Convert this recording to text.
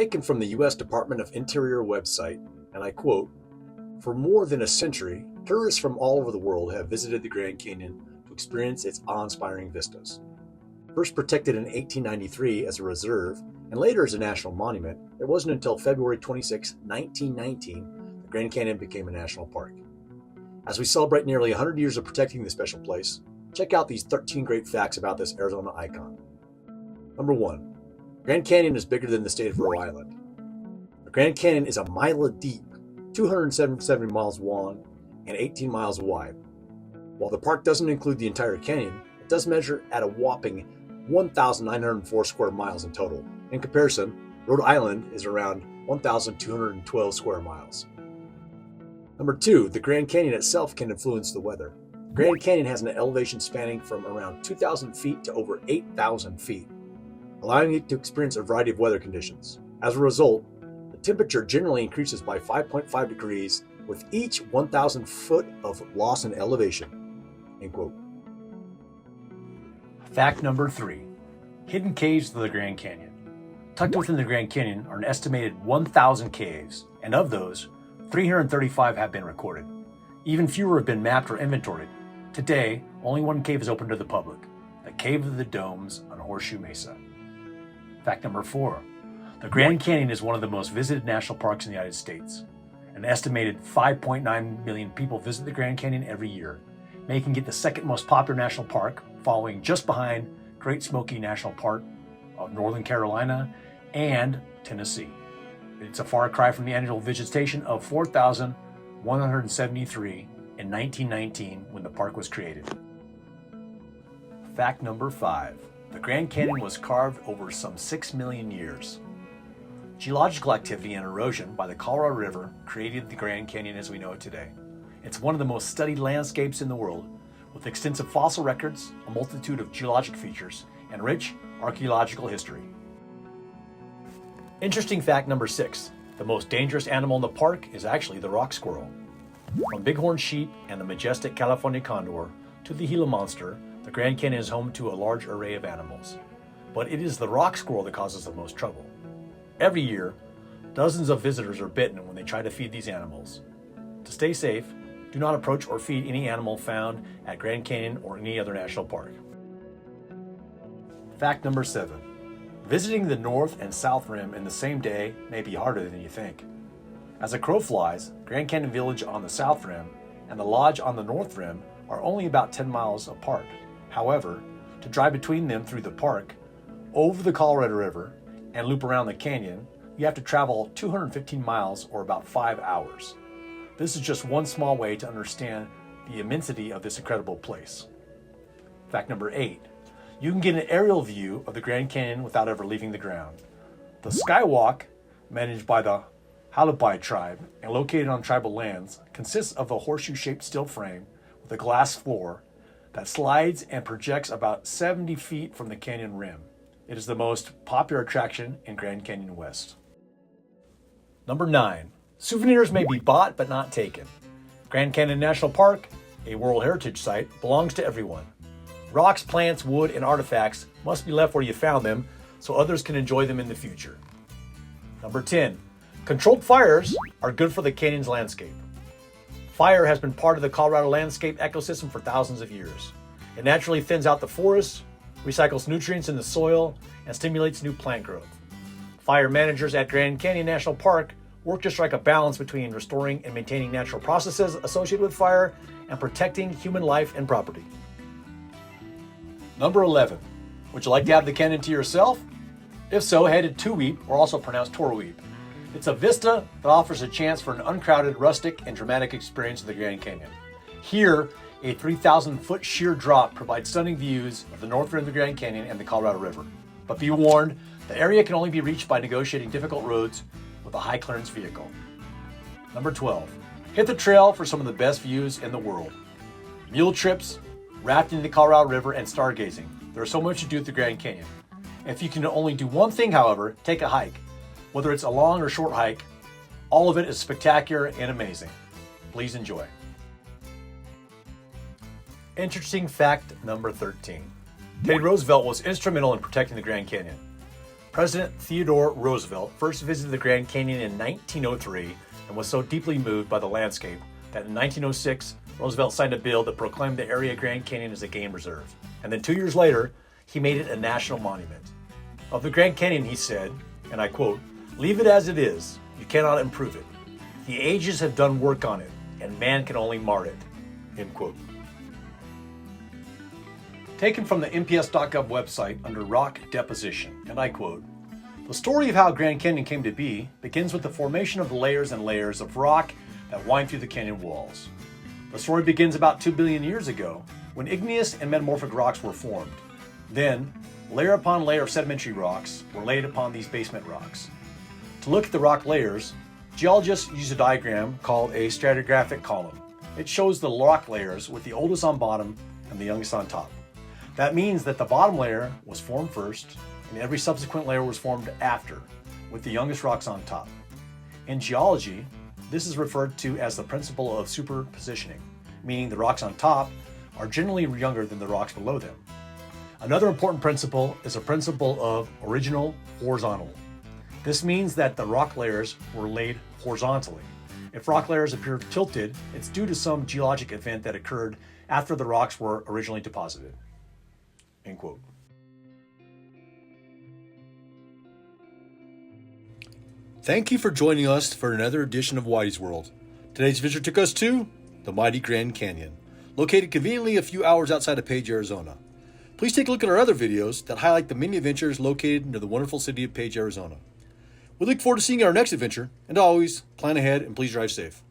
taken from the U.S. Department of Interior website, and I quote, "For more than a century, tourists from all over the world have visited the Grand Canyon to experience its awe-inspiring vistas. First protected in 1893 as a reserve and later as a national monument, it wasn't until February 26, 1919, the Grand Canyon became a national park. As we celebrate nearly 100 years of protecting this special place, check out these 13 great facts about this Arizona icon. Number 1. Grand Canyon is bigger than the state of Rhode Island. The Grand Canyon is a mile deep, 277 miles long, and 18 miles wide. While the park doesn't include the entire canyon, it does measure at a whopping 1,904 square miles in total. In comparison, Rhode Island is around 1,212 square miles. Number 2, the Grand Canyon itself can influence the weather. The Grand Canyon has an elevation spanning from around 2,000 feet to over 8,000 feet, allowing it to experience a variety of weather conditions. As a result, the temperature generally increases by 5.5 degrees with each 1,000 foot of loss in elevation." End quote. Fact number 3. Hidden caves of the Grand Canyon. Tucked within the Grand Canyon are an estimated 1,000 caves, and of those, 335 have been recorded. Even fewer have been mapped or inventoried. Today, only one cave is open to the public, the Cave of the Domes on Horseshoe Mesa. Fact number 4. The Grand Canyon is one of the most visited national parks in the United States. An estimated 5.9 million people visit the Grand Canyon every year, making it the second most popular national park, following just behind Great Smoky National Park of Northern Carolina and Tennessee. It's a far cry from the annual visitation of 4,173 in 1919 when the park was created. Fact number 5. The Grand Canyon was carved over some 6 million years. Geological activity and erosion by the Colorado River created the Grand Canyon as we know it today. It's one of the most studied landscapes in the world, with extensive fossil records, a multitude of geologic features, and rich archaeological history. Interesting fact number 6. The most dangerous animal in the park is actually the rock squirrel. From bighorn sheep and the majestic California condor to the Gila monster, the Grand Canyon is home to a large array of animals. But it is the rock squirrel that causes the most trouble. Every year, dozens of visitors are bitten when they try to feed these animals. To stay safe, do not approach or feed any animal found at Grand Canyon or any other national park. Fact number 7. Visiting the North and South Rim in the same day may be harder than you think. As a crow flies, Grand Canyon Village on the South Rim and the Lodge on the North Rim are only about 10 miles apart. However, to drive between them through the park, over the Colorado River, and loop around the canyon, you have to travel 215 miles or about 5 hours. This is just one small way to understand the immensity of this incredible place. Fact number 8. You can get an aerial view of the Grand Canyon without ever leaving the ground. The Skywalk, managed by the Halapai tribe and located on tribal lands, consists of a horseshoe-shaped steel frame with a glass floor that slides and projects about 70 feet from the canyon rim. It is the most popular attraction in Grand Canyon West. Number 9. Souvenirs may be bought but not taken. Grand Canyon National Park, a World Heritage Site, belongs to everyone. Rocks, plants, wood, and artifacts must be left where you found them so others can enjoy them in the future. Number 10. Controlled fires are good for the canyon's landscape. Fire has been part of the Colorado landscape ecosystem for thousands of years. It naturally thins out the forests, recycles nutrients in the soil, and stimulates new plant growth. Fire managers at Grand Canyon National Park work to strike a balance between restoring and maintaining natural processes associated with fire and protecting human life and property. Number 11. Would you like to have the canyon to yourself? If so, head to Tuweep, or also pronounced Torweep. It's a vista that offers a chance for an uncrowded, rustic, and dramatic experience of the Grand Canyon. Here, a 3,000-foot sheer drop provides stunning views of the north rim of the Grand Canyon and the Colorado River. But be warned, the area can only be reached by negotiating difficult roads with a high-clearance vehicle. Number 12. Hit the trail for some of the best views in the world. Mule trips, rafting in the Colorado River, and stargazing. There's so much to do at the Grand Canyon. If you can only do one thing, however, take a hike. Whether it's a long or short hike, all of it is spectacular and amazing. Please enjoy. Interesting fact number 13. Teddy Roosevelt was instrumental in protecting the Grand Canyon. President Theodore Roosevelt first visited the Grand Canyon in 1903 and was so deeply moved by the landscape that in 1906, Roosevelt signed a bill that proclaimed the area Grand Canyon as a game reserve. And then 2 years later, he made it a national monument. Of the Grand Canyon, he said, and I quote, "Leave it as it is. You cannot improve it. The ages have done work on it, and man can only mar it." End quote. Taken from the NPS.gov website under rock deposition, and I quote, "The story of how Grand Canyon came to be begins with the formation of layers and layers of rock that wind through the canyon walls. The story begins about 2 billion years ago, when igneous and metamorphic rocks were formed. Then, layer upon layer of sedimentary rocks were laid upon these basement rocks. To look at the rock layers, geologists use a diagram called a stratigraphic column. It shows the rock layers with the oldest on bottom and the youngest on top. That means that the bottom layer was formed first, and every subsequent layer was formed after, with the youngest rocks on top. In geology, this is referred to as the principle of superpositioning, meaning the rocks on top are generally younger than the rocks below them. Another important principle is a principle of original horizontal. This means that the rock layers were laid horizontally. If rock layers appear tilted, it's due to some geologic event that occurred after the rocks were originally deposited." End quote. Thank you for joining us for another edition of Whitey's World. Today's adventure took us to the mighty Grand Canyon, located conveniently a few hours outside of Page, Arizona. Please take a look at our other videos that highlight the many adventures located near the wonderful city of Page, Arizona. We look forward to seeing you on our next adventure, and always, plan ahead and please drive safe.